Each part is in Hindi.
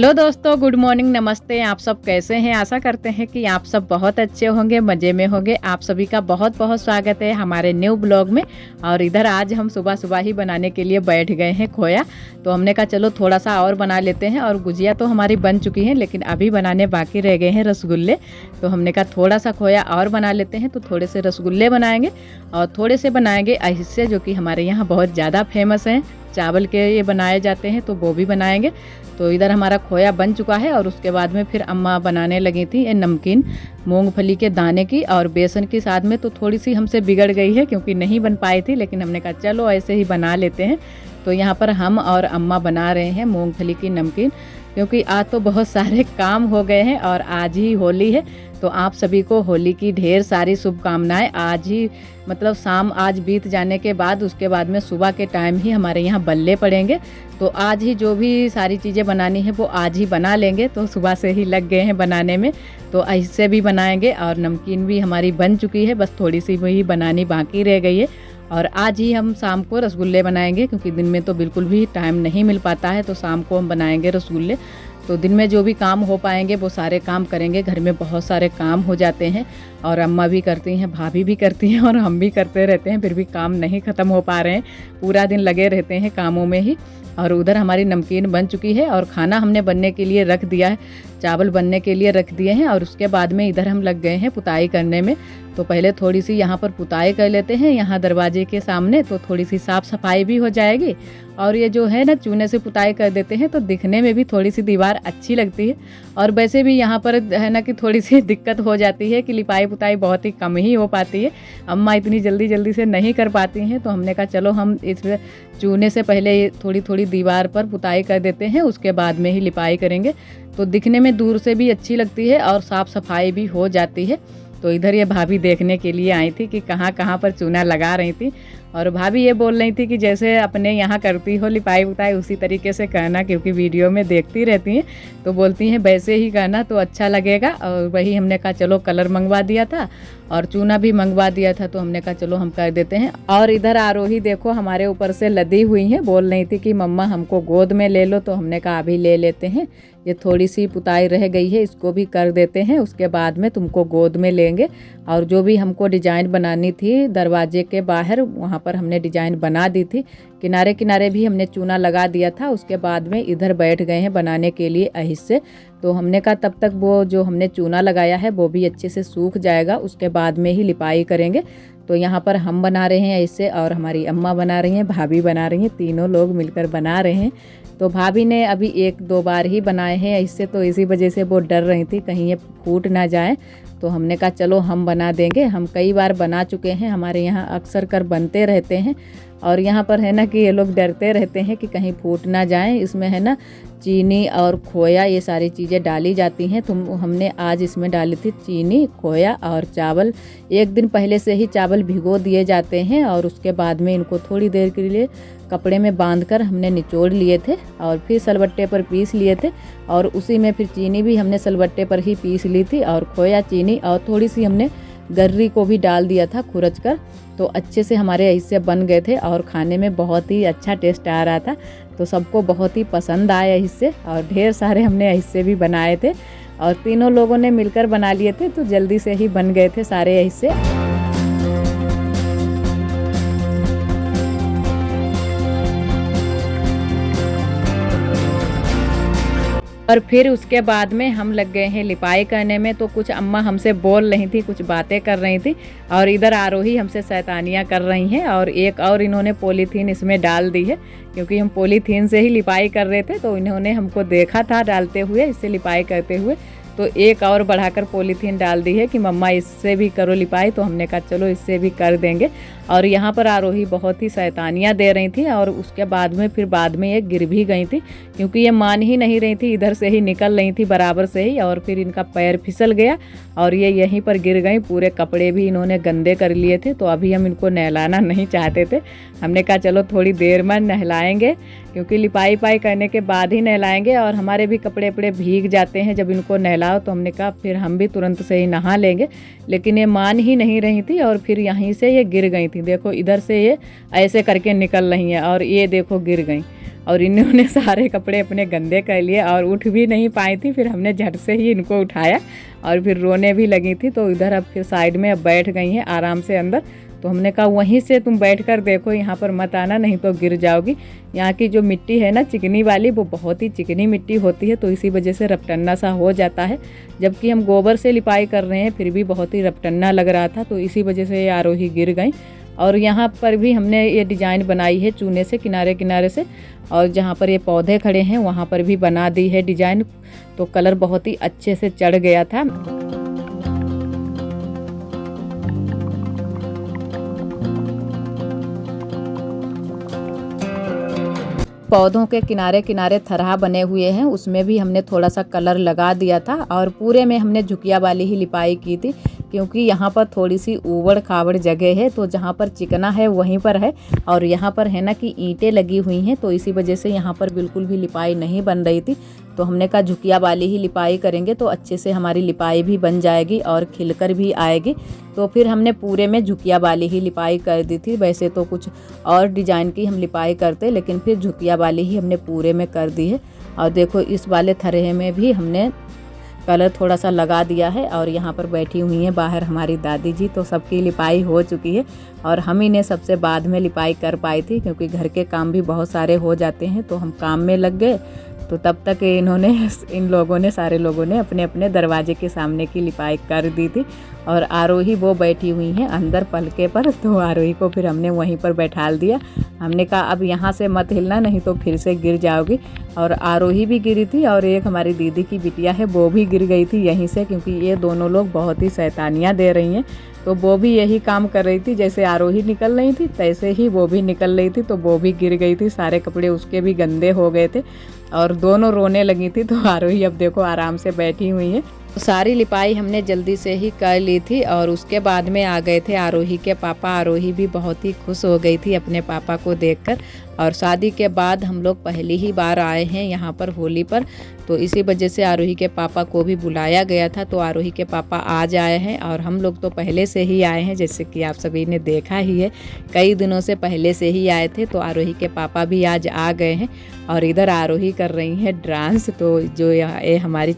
हेलो दोस्तों, गुड मॉर्निंग, नमस्ते। आप सब कैसे हैं? आशा करते हैं कि आप सब बहुत अच्छे होंगे, मज़े में होंगे। आप सभी का बहुत बहुत स्वागत है हमारे न्यू ब्लॉग में। और इधर आज हम सुबह सुबह ही बनाने के लिए बैठ गए हैं खोया। तो हमने कहा चलो थोड़ा सा और बना लेते हैं। और गुजिया तो हमारी बन चुकी है, लेकिन अभी बनाने बाकी रह गए हैं रसगुल्ले। तो हमने कहा थोड़ा सा खोया और बना लेते हैं। तो थोड़े से रसगुल्ले बनाएंगे और थोड़े से बनाएंगे अहिस्से, जो कि हमारे यहाँ बहुत ज़्यादा फेमस हैं। चावल के ये बनाए जाते हैं, तो वो भी बनाएंगे। तो इधर हमारा खोया बन चुका है। और उसके बाद में फिर अम्मा बनाने लगी थी ये नमकीन मूंगफली के दाने की और बेसन के साथ में। तो थोड़ी सी हमसे बिगड़ गई है क्योंकि नहीं बन पाई थी, लेकिन हमने कहा चलो ऐसे ही बना लेते हैं। तो यहाँ पर हम और अम्मा बना रहे हैं मूंगफली की नमकीन, क्योंकि आज तो बहुत सारे काम हो गए हैं और आज ही होली है। तो आप सभी को होली की ढेर सारी शुभकामनाएं। आज ही मतलब शाम आज बीत जाने के बाद उसके बाद में सुबह के टाइम ही हमारे यहाँ बल्ले पड़ेंगे। तो आज ही जो भी सारी चीज़ें बनानी है वो आज ही बना लेंगे। तो सुबह से ही लग गए हैं बनाने में। तो ऐसे भी बनाएंगे और नमकीन भी हमारी बन चुकी है, बस थोड़ी सी वही बनानी बाकी रह गई है। और आज ही हम शाम को रसगुल्ले बनाएंगे, क्योंकि दिन में तो बिल्कुल भी टाइम नहीं मिल पाता है। तो शाम को हम बनाएंगे रसगुल्ले। तो दिन में जो भी काम हो पाएंगे वो सारे काम करेंगे। घर में बहुत सारे काम हो जाते हैं और अम्मा भी करती हैं, भाभी भी करती हैं और हम भी करते रहते हैं, फिर भी काम नहीं ख़त्म हो पा रहे हैं। पूरा दिन लगे रहते हैं कामों में ही। और उधर हमारी नमकीन बन चुकी है और खाना हमने बनने के लिए रख दिया है, चावल बनने के लिए रख दिए हैं। और उसके बाद में इधर हम लग गए हैं पुताई करने में। तो पहले थोड़ी सी यहाँ पर पुताई कर लेते हैं, यहाँ दरवाजे के सामने। तो थोड़ी सी साफ़ सफाई भी हो जाएगी। और ये जो है ना, चूने से पुताई कर देते हैं तो दिखने में भी थोड़ी सी दीवार अच्छी लगती है। और वैसे भी यहाँ पर है ना कि थोड़ी सी दिक्कत हो जाती है कि लिपाई पुताई बहुत ही कम ही हो पाती है। अम्मा इतनी जल्दी जल्दी से नहीं कर पाती हैं। तो हमने कहा चलो हम इस चूने से पहले थोड़ी थोड़ी दीवार पर पुताई कर देते हैं, उसके बाद में ही लिपाई करेंगे। तो दिखने में दूर से भी अच्छी लगती है और साफ़ सफाई भी हो जाती है। तो इधर ये भाभी देखने के लिए आई थी कि कहाँ कहाँ पर चूना लगा रही थी। और भाभी ये बोल रही थी कि जैसे अपने यहाँ करती हो लिपाई पुताई उसी तरीके से करना, क्योंकि वीडियो में देखती रहती हैं। तो बोलती हैं वैसे ही करना तो अच्छा लगेगा। और वही हमने कहा चलो कलर मंगवा दिया था और चूना भी मंगवा दिया था। तो हमने कहा चलो हम कर देते हैं। और इधर आरोही देखो हमारे ऊपर से लदी हुई हैं, बोल रही थी कि मम्मा हमको गोद में ले लो। तो हमने कहा अभी ले लेते हैं, ये थोड़ी सी पुताई रह गई है, इसको भी कर देते हैं, उसके बाद में तुमको गोद में लेंगे। और जो भी हमको डिजाइन बनानी थी दरवाजे के बाहर, वहाँ पर हमने डिजाइन बना दी थी। किनारे किनारे भी हमने चूना लगा दिया था। उसके बाद में इधर बैठ गए हैं बनाने के लिए अहिस्से। तो हमने कहा तब तक वो जो हमने चूना लगाया है वो भी अच्छे से सूख जाएगा, उसके बाद में ही लिपाई करेंगे। तो यहाँ पर हम बना रहे हैं ऐसे, और हमारी अम्मा बना रही हैं, भाभी बना रही हैं, तीनों लोग मिलकर बना रहे हैं। तो भाभी ने अभी एक दो बार ही बनाए हैं इससे, तो इसी वजह से वो डर रही थी कहीं ये फूट ना जाए। तो हमने कहा चलो हम बना देंगे। हम कई बार बना चुके हैं, हमारे यहाँ अक्सर कर बनते रहते हैं। और यहाँ पर है ना कि ये लोग डरते रहते हैं कि कहीं फूट ना जाए। इसमें है ना चीनी और खोया ये सारी चीज़ें डाली जाती हैं। तो हमने आज इसमें डाली थी चीनी, खोया और चावल। एक दिन पहले से ही चावल भिगो दिए जाते हैं और उसके बाद में इनको थोड़ी देर के लिए कपड़े में बांधकर हमने निचोड़ लिए थे और फिर सलबट्टे पर पीस लिए थे। और उसी में फिर चीनी भी हमने सलबट्टे पर ही पीस ली थी, और खोया, चीनी और थोड़ी सी हमने गर्री को भी डाल दिया था खुरच कर। तो अच्छे से हमारे ऐसे बन गए थे और खाने में बहुत ही अच्छा टेस्ट आ रहा था। तो सबको बहुत ही पसंद आया इससे, और ढेर सारे हमने ऐसे भी बनाए थे और तीनों लोगों ने मिलकर बना लिए थे। तो जल्दी से ही बन गए थे सारे ऐसे। और फिर उसके बाद में हम लग गए हैं लिपाई करने में। तो कुछ अम्मा हमसे बोल रही थी, कुछ बातें कर रही थी, और इधर आरोही हमसे शैतानियाँ कर रही हैं। और एक और इन्होंने पॉलीथीन इसमें डाल दी है, क्योंकि हम पॉलीथीन से ही लिपाई कर रहे थे। तो इन्होंने हमको देखा था डालते हुए, इससे लिपाई करते हुए। तो एक और बढ़ाकर पॉलीथीन डाल दी है कि मम्मा इससे भी करो लिपाई। तो हमने कहा चलो इससे भी कर देंगे। और यहाँ पर आरोही बहुत ही शैतानियाँ दे रही थी। और उसके बाद में ये गिर भी गई थी, क्योंकि ये मान ही नहीं रही थी, इधर से ही निकल रही थी बराबर से ही। और फिर इनका पैर फिसल गया और ये यहीं पर गिर गई। पूरे कपड़े भी इन्होंने गंदे कर लिए थे। तो अभी हम इनको नहलाना नहीं चाहते थे। हमने कहा चलो थोड़ी देर में नहलाएंगे, क्योंकि लिपाई पाई करने के बाद ही नहलाएंगे। और हमारे भी कपड़े वपड़े भीग जाते हैं जब इनको नहलाओ। तो हमने कहा फिर हम भी तुरंत से ही नहा लेंगे, लेकिन ये मान ही नहीं रही थी। और फिर यहीं से ये गिर गई थी। देखो इधर से ये ऐसे करके निकल रही हैं और ये देखो गिर गई। और इन्होंने सारे कपड़े अपने गंदे कर लिए और उठ भी नहीं पाई थी। फिर हमने झट से ही इनको उठाया और फिर रोने भी लगी थी। तो इधर अब फिर साइड में अब बैठ गई हैं आराम से अंदर। तो हमने कहा वहीं से तुम बैठ कर देखो, यहाँ पर मत आना नहीं तो गिर जाओगी। यहाँ की जो मिट्टी है ना चिकनी वाली, वो बहुत ही चिकनी मिट्टी होती है, तो इसी वजह से रपटन्ना सा हो जाता है। जबकि हम गोबर से लिपाई कर रहे हैं फिर भी बहुत ही रपटन्ना लग रहा था, तो इसी वजह से ये आरोही गिर गई। और यहाँ पर भी हमने ये डिज़ाइन बनाई है चूने से किनारे किनारे से, और जहाँ पर ये पौधे खड़े हैं वहाँ पर भी बना दी है डिज़ाइन। तो कलर बहुत ही अच्छे से चढ़ गया था। पौधों के किनारे किनारे थरहा बने हुए हैं, उसमें भी हमने थोड़ा सा कलर लगा दिया था। और पूरे में हमने झुकिया वाली ही लिपाई की थी, क्योंकि यहाँ पर थोड़ी सी ऊबड़ खाबड़ जगह है, तो जहाँ पर चिकना है वहीं पर है। और यहाँ पर है ना कि ईंटें लगी हुई हैं, तो इसी वजह से यहाँ पर बिल्कुल भी लिपाई नहीं बन रही थी। तो हमने कहा झुकिया वाली ही लिपाई करेंगे तो अच्छे से हमारी लिपाई भी बन जाएगी और खिलकर भी आएगी। तो फिर हमने पूरे में झुकिया वाली ही लिपाई कर दी थी। वैसे तो कुछ और डिज़ाइन की हम लिपाई करते, लेकिन फिर झुकिया वाली ही हमने पूरे में कर दी है। और देखो इस वाले थरहे में भी हमने कलर थोड़ा सा लगा दिया है। और यहाँ पर बैठी हुई हैं बाहर हमारी दादी जी, तो सबकी लिपाई हो चुकी है। और हम ही ने सबसे बाद में लिपाई कर पाई थी, क्योंकि घर के काम भी बहुत सारे हो जाते हैं, तो हम काम में लग गए। तो तब तक इन सारे लोगों ने अपने अपने दरवाजे के सामने की लिपाई कर दी थी। और आरोही वो बैठी हुई हैं अंदर पलके पर, तो आरोही को फिर हमने वहीं पर बैठाल दिया। हमने कहा अब यहाँ से मत हिलना नहीं तो फिर से गिर जाओगी। और आरोही भी गिरी थी और एक हमारी दीदी की बिटिया है वो भी गिर गई थी यहीं से, क्योंकि ये दोनों लोग बहुत ही शैतानियाँ दे रही हैं। तो वो भी यही काम कर रही थी, जैसे आरोही निकल रही थी तैसे ही वो भी निकल रही थी। तो वो भी गिर गई थी, सारे कपड़े उसके भी गंदे हो गए थे और दोनों रोने लगी थी। तो आरोही अब देखो आराम से बैठी हुई है। तो सारी लिपाई हमने जल्दी से ही कर ली थी और उसके बाद में आ गए थे आरोही के पापा। आरोही भी बहुत ही खुश हो गई थी अपने पापा को देखकर। और शादी के बाद हम लोग पहली ही बार आए हैं यहाँ पर होली पर, तो इसी वजह से आरोही के पापा को भी बुलाया गया था। तो आरोही के पापा आज आए हैं और हम लोग तो पहले से ही आए हैं, जैसे कि आप सभी ने देखा ही है, कई दिनों से पहले से ही आए थे। तो आरोही के पापा भी आज आ गए हैं और इधर आरोही कर रही है डांस। तो जो ये हमारी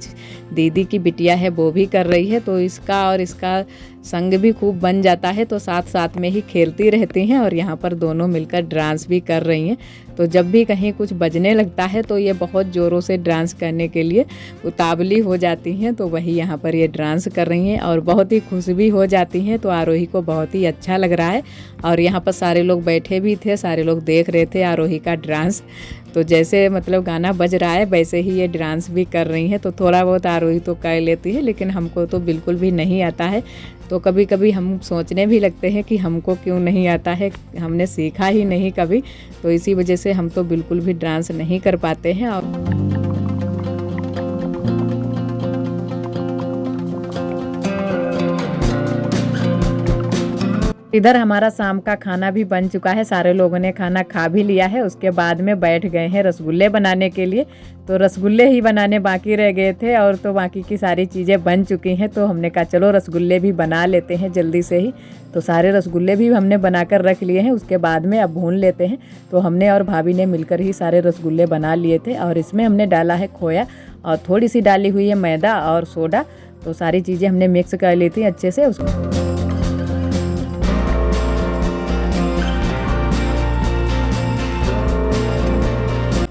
दीदी की बिटिया है वो भी कर रही है, तो इसका और इसका संग भी खूब बन जाता है, तो साथ साथ में ही खेलती रहती हैं और यहाँ पर दोनों मिलकर डांस भी कर रही हैं। तो जब भी कहीं कुछ बजने लगता है तो ये बहुत ज़ोरों से डांस करने के लिए उतावली हो जाती हैं, तो वही यहाँ पर ये डांस कर रही हैं और बहुत ही खुश भी हो जाती हैं। तो आरोही को बहुत ही अच्छा लग रहा है और यहाँ पर सारे लोग बैठे भी थे, सारे लोग देख रहे थे आरोही का डांस। तो जैसे मतलब गाना बज रहा है वैसे ही ये डांस भी कर रही हैं। तो थोड़ा बहुत आरोही तो कर लेती है, लेकिन हमको तो बिल्कुल भी नहीं आता है। तो कभी कभी हम सोचने भी लगते हैं कि हमको क्यों नहीं आता है, हमने सीखा ही नहीं कभी, तो इसी वजह से हम तो बिल्कुल भी डांस नहीं कर पाते हैं। और इधर हमारा शाम का खाना भी बन चुका है, सारे लोगों ने खाना खा भी लिया है। उसके बाद में बैठ गए हैं रसगुल्ले बनाने के लिए। तो रसगुल्ले ही बनाने बाकी रह गए थे और तो बाकी की सारी चीज़ें बन चुकी हैं। तो हमने कहा चलो रसगुल्ले भी बना लेते हैं जल्दी से ही। तो सारे रसगुल्ले भी हमने बनाकर रख लिए हैं, उसके बाद में अब भून लेते हैं। तो हमने और भाभी ने मिलकर ही सारे रसगुल्ले बना लिए थे और इसमें हमने डाला है खोया और थोड़ी सी डाली हुई है मैदा और सोडा। तो सारी चीज़ें हमने मिक्स कर ली थी अच्छे से उसको।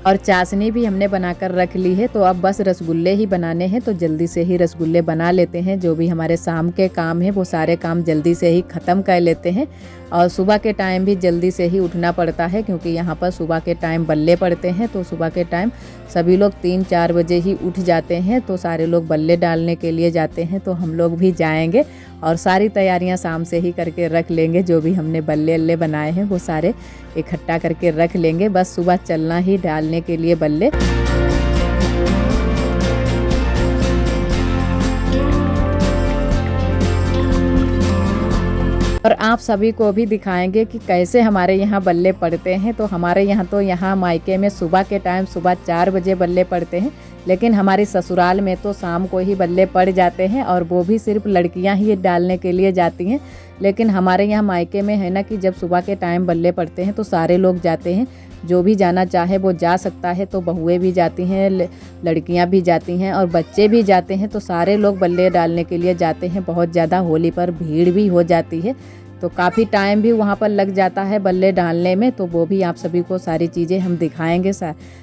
और चाशनी भी हमने बनाकर रख ली है। तो अब बस रसगुल्ले ही बनाने हैं, तो जल्दी से ही रसगुल्ले बना लेते हैं। जो भी हमारे शाम के काम हैं वो सारे काम जल्दी से ही ख़त्म कर लेते हैं। और सुबह के टाइम भी जल्दी से ही उठना पड़ता है, क्योंकि यहाँ पर सुबह के टाइम बल्ले पड़ते हैं। तो सुबह के टाइम सभी लोग 3-4 बजे ही उठ जाते हैं, तो सारे लोग बल्ले डालने के लिए जाते हैं। तो हम लोग भी जाएंगे और सारी तैयारियां शाम से ही करके रख लेंगे। जो भी हमने बल्ले अल्ले बनाए हैं वो सारे इकट्ठा करके रख लेंगे, बस सुबह चलना ही डालने के लिए बल्ले। और आप सभी को भी दिखाएंगे कि कैसे हमारे यहाँ बल्ले पड़ते हैं। तो हमारे यहाँ मायके में सुबह के टाइम सुबह 4 बजे बल्ले पड़ते हैं, लेकिन हमारी ससुराल में तो शाम को ही बल्ले पड़ जाते हैं और वो भी सिर्फ लड़कियां ही डालने के लिए जाती हैं। लेकिन हमारे यहाँ मायके में है ना कि जब सुबह के टाइम बल्ले पड़ते हैं तो सारे लोग जाते हैं। जो भी जाना चाहे वो जा सकता है। तो बहुएं भी जाती हैं, लड़कियां भी जाती हैं और बच्चे भी जाते हैं। तो सारे लोग बल्ले डालने के लिए जाते हैं। बहुत ज़्यादा होली पर भीड़ भी हो जाती है, तो काफ़ी टाइम भी वहाँ पर लग जाता है बल्ले डालने में। तो वो भी आप सभी को सारी चीज़ें हम दिखाएंगे,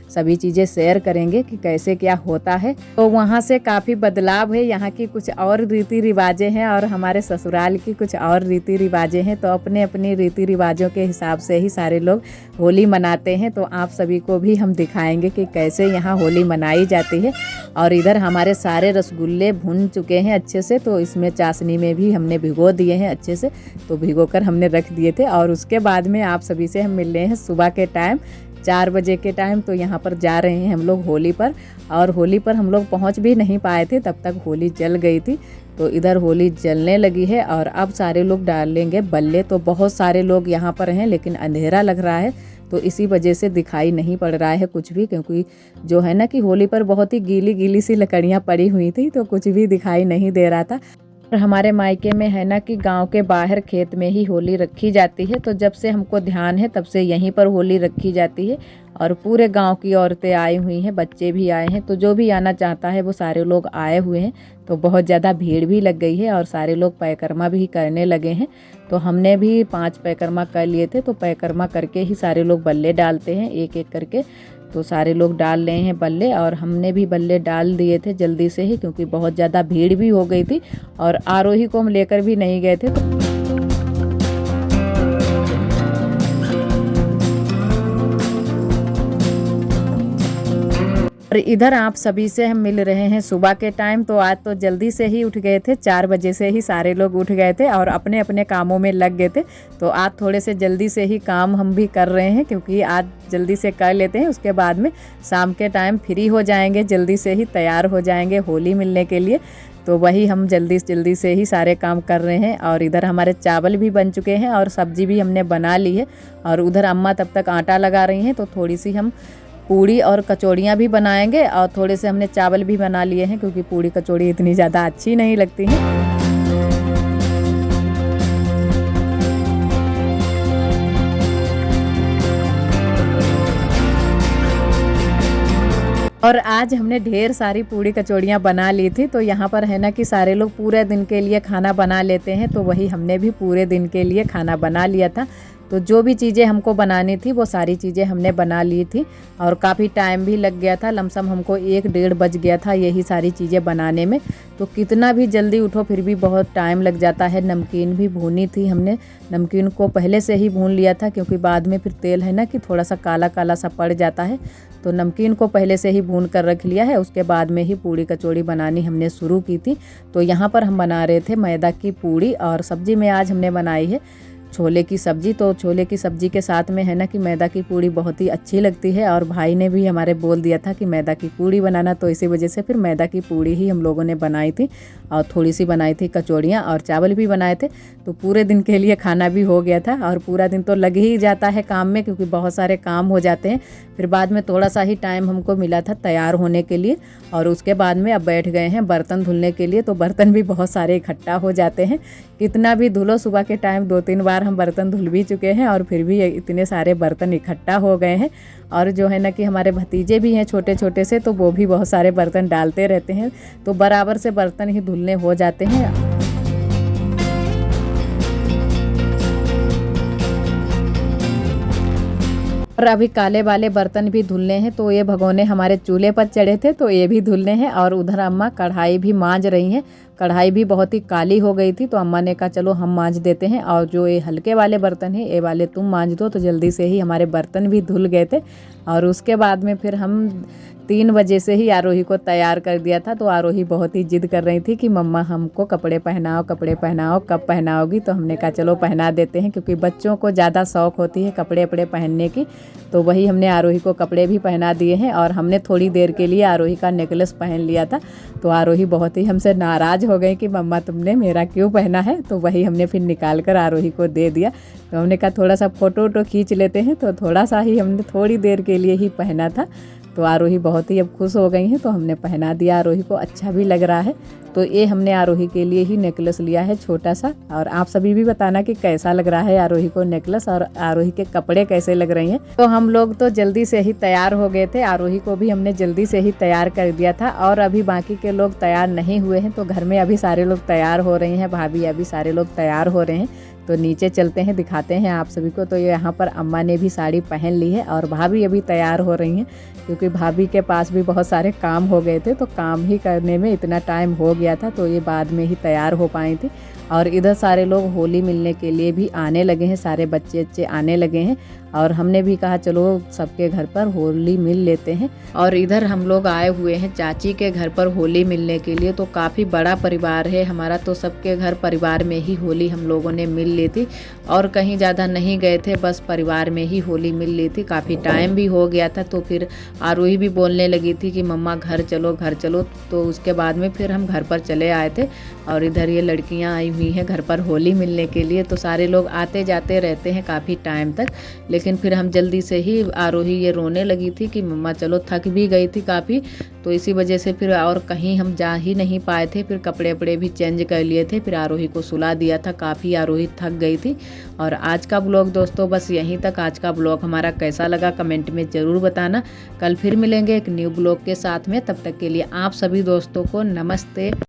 सभी चीज़ें शेयर करेंगे कि कैसे क्या होता है। तो वहाँ से काफ़ी बदलाव है, यहाँ की कुछ और रीति रिवाजें हैं और हमारे ससुराल की कुछ और रीति रिवाजें हैं। तो अपने अपने रीति रिवाजों के हिसाब से ही सारे लोग होली मनाते हैं। तो आप सभी को भी हम दिखाएंगे कि कैसे यहाँ होली मनाई जाती है। और इधर हमारे सारे रसगुल्ले भुन चुके हैं अच्छे से, तो इसमें चाशनी में भी हमने भिगो दिए हैं अच्छे से, तो भिगोकर हमने रख दिए थे। और उसके बाद में आप सभी से हम मिल रहे हैं सुबह के टाइम 4 बजे के टाइम। तो यहाँ पर जा रहे हैं हम लोग होली पर, और होली पर हम लोग पहुँच भी नहीं पाए थे, तब तक होली जल गई थी। तो इधर होली जलने लगी है और अब सारे लोग डालेंगे बल्ले। तो बहुत सारे लोग यहाँ पर हैं, लेकिन अंधेरा लग रहा है तो इसी वजह से दिखाई नहीं पड़ रहा है कुछ भी, क्योंकि जो है ना कि होली पर बहुत ही गीली गीली सी लकड़ियाँ पड़ी हुई थी, तो कुछ भी दिखाई नहीं दे रहा था। और हमारे मायके में है ना कि गांव के बाहर खेत में ही होली रखी जाती है। तो जब से हमको ध्यान है तब से यहीं पर होली रखी जाती है और पूरे गांव की औरतें आई हुई हैं, बच्चे भी आए हैं। तो जो भी आना चाहता है वो सारे लोग आए हुए हैं। तो बहुत ज़्यादा भीड़ भी लग गई है और सारे लोग परिक्रमा भी करने लगे हैं। तो हमने भी 5 परिक्रमा कर लिए थे। तो परिक्रमा करके ही सारे लोग बल्ले डालते हैं एक एक करके। तो सारे लोग डाल रहे हैं बल्ले और हमने भी बल्ले डाल दिए थे जल्दी से ही, क्योंकि बहुत ज़्यादा भीड़ भी हो गई थी और आरोही को हम लेकर भी नहीं गए थे। और इधर आप सभी से हम मिल रहे हैं सुबह के टाइम। तो आज तो जल्दी से ही उठ गए थे, 4 बजे से ही सारे लोग उठ गए थे और अपने अपने कामों में लग गए थे। तो आज थोड़े से जल्दी से ही काम हम भी कर रहे हैं, क्योंकि आज जल्दी से कर लेते हैं, उसके बाद में शाम के टाइम फ्री हो जाएंगे, जल्दी से ही तैयार हो जाएंगे होली मिलने के लिए। तो वही हम जल्दी से ही सारे काम कर रहे हैं। और इधर हमारे चावल भी बन चुके हैं और सब्जी भी हमने बना ली है। और उधर अम्मा तब तक आटा लगा रही हैं। तो थोड़ी सी हम पूड़ी और कचौड़ियाँ भी बनाएंगे और थोड़े से हमने चावल भी बना लिए हैं, क्योंकि पूड़ी कचौड़ी इतनी ज़्यादा अच्छी नहीं लगती हैं। और आज हमने ढेर सारी पूड़ी कचौड़ियाँ बना ली थी। तो यहाँ पर है ना कि सारे लोग पूरे दिन के लिए खाना बना लेते हैं, तो वही हमने भी पूरे दिन के लिए खाना बना लिया था। तो जो भी चीज़ें हमको बनानी थी वो सारी चीज़ें हमने बना ली थी और काफ़ी टाइम भी लग गया था। लमसम हमको 1-1:30 बज गया था यही सारी चीज़ें बनाने में। तो कितना भी जल्दी उठो फिर भी बहुत टाइम लग जाता है। नमकीन भी भूनी थी हमने, नमकीन को पहले से ही भून लिया था, क्योंकि बाद में फिर तेल है ना कि थोड़ा सा काला काला सा पड़ जाता है। तो नमकीन को पहले से ही भून कर रख लिया है, उसके बाद में ही पूड़ी कचौड़ी बनानी हमने शुरू की थी। तो यहाँ पर हम बना रहे थे मैदा की पूड़ी और सब्ज़ी में आज हमने बनाई है छोले की सब्ज़ी। तो छोले की सब्ज़ी के साथ में है ना कि मैदा की पूड़ी बहुत ही अच्छी लगती है और भाई ने भी हमारे बोल दिया था कि मैदा की पूड़ी बनाना, तो इसी वजह से फिर मैदा की पूड़ी ही हम लोगों ने बनाई थी और थोड़ी सी बनाई थी कचौड़ियाँ और चावल भी बनाए थे। तो पूरे दिन के लिए खाना भी हो गया था और पूरा दिन तो लग ही जाता है काम में, क्योंकि बहुत सारे काम हो जाते हैं। फिर बाद में थोड़ा सा ही टाइम हमको मिला था तैयार होने के लिए और उसके बाद में अब बैठ गए हैं बर्तन धुलने के लिए। तो बर्तन भी बहुत सारे इकट्ठा हो जाते हैं, कितना भी धुलो। सुबह के टाइम 2-3 बार हम बर्तन धुल भी चुके हैं और फिर भी इतने सारे बर्तन इकट्ठा हो गए हैं। और जो है ना कि हमारे भतीजे भी हैं छोटे छोटे से, तो वो भी बहुत सारे बर्तन डालते रहते हैं, तो बराबर से बर्तन ही धुलने हो जाते हैं। और अभी काले वाले बर्तन भी धुलने हैं। तो ये भगोने हमारे चूल्हे पर चढ़े थे, तो ये भी धुलने हैं। और उधर अम्मा कढ़ाई भी मांज रही हैं, कढ़ाई भी बहुत ही काली हो गई थी। तो अम्मा ने कहा चलो हम मांज देते हैं, और जो ये हल्के वाले बर्तन हैं ये वाले तुम मांज दो। तो जल्दी से ही हमारे बर्तन भी धुल गए थे। और उसके बाद में फिर हम 3 बजे से ही आरोही को तैयार कर दिया था। तो आरोही बहुत ही जिद कर रही थी कि मम्मा हमको कपड़े पहनाओ, कपड़े पहनाओ, कब पहनाओगी। तो हमने कहा चलो पहना देते हैं, क्योंकि बच्चों को ज़्यादा शौक़ होती है कपड़े वपड़े पहनने की। तो वही हमने आरोही को कपड़े भी पहना दिए हैं और हमने थोड़ी देर के लिए आरोही का नेकलेस पहन लिया था। तो आरोही बहुत ही हमसे नाराज़ हो गई कि मम्मा तुमने मेरा क्यों पहना है। तो वही हमने फिर निकाल कर आरोही को दे दिया। तो हमने कहा थोड़ा सा फ़ोटो वोटो खींच लेते हैं, तो थोड़ा सा ही हमने थोड़ी देर के लिए ही पहना था। तो आरोही बहुत ही अब खुश हो गई हैं, तो हमने पहना दिया आरोही को, अच्छा भी लग रहा है। तो ये हमने आरोही के लिए ही नेकलेस लिया है छोटा सा। और आप सभी भी बताना कि कैसा लग रहा है आरोही को नेकलेस और आरोही के कपड़े कैसे लग रही हैं। तो हम लोग तो जल्दी से ही तैयार हो गए थे, आरोही को भी हमने जल्दी से ही तैयार कर दिया था। और अभी बाकी के लोग तैयार नहीं हुए हैं, तो घर में अभी सारे लोग तैयार हो रहे हैं, भाभी अभी सारे लोग तैयार हो रहे हैं। तो नीचे चलते हैं, दिखाते हैं आप सभी को। तो यहाँ पर अम्मा ने भी साड़ी पहन ली है और भाभी अभी तैयार हो रही हैं, क्योंकि भाभी के पास भी बहुत सारे काम हो गए थे, तो काम ही करने में इतना टाइम हो गया था, तो ये बाद में ही तैयार हो पाई थी। और इधर सारे लोग होली मिलने के लिए भी आने लगे हैं, सारे बच्चे आने लगे हैं। और हमने भी कहा चलो सबके घर पर होली मिल लेते हैं। और इधर हम लोग आए हुए हैं चाची के घर पर होली मिलने के लिए। तो काफ़ी बड़ा परिवार है हमारा, तो सबके घर परिवार में ही होली हम लोगों ने मिल ली थी और कहीं ज़्यादा नहीं गए थे, बस परिवार में ही होली मिल ली थी। काफ़ी टाइम भी हो गया था, तो फिर आरोही भी बोलने लगी थी कि मम्मा घर चलो घर चलो। तो उसके बाद में फिर हम घर पर चले आए थे। और इधर ये लड़कियां आई हुई हैं घर पर होली मिलने के लिए। तो सारे लोग आते जाते रहते हैं काफ़ी टाइम तक, लेकिन फिर हम जल्दी से ही, आरोही ये रोने लगी थी कि मम्मा चलो, थक भी गई थी काफ़ी। तो इसी वजह से फिर और कहीं हम जा ही नहीं पाए थे। फिर कपड़े वपड़े भी चेंज कर लिए थे, फिर आरोही को सुला दिया था, काफ़ी आरोही थक गई थी। और आज का ब्लॉग दोस्तों बस यहीं तक। आज का ब्लॉग हमारा कैसा लगा कमेंट में ज़रूर बताना। कल फिर मिलेंगे एक न्यू ब्लॉग के साथ में, तब तक के लिए आप सभी दोस्तों को नमस्ते।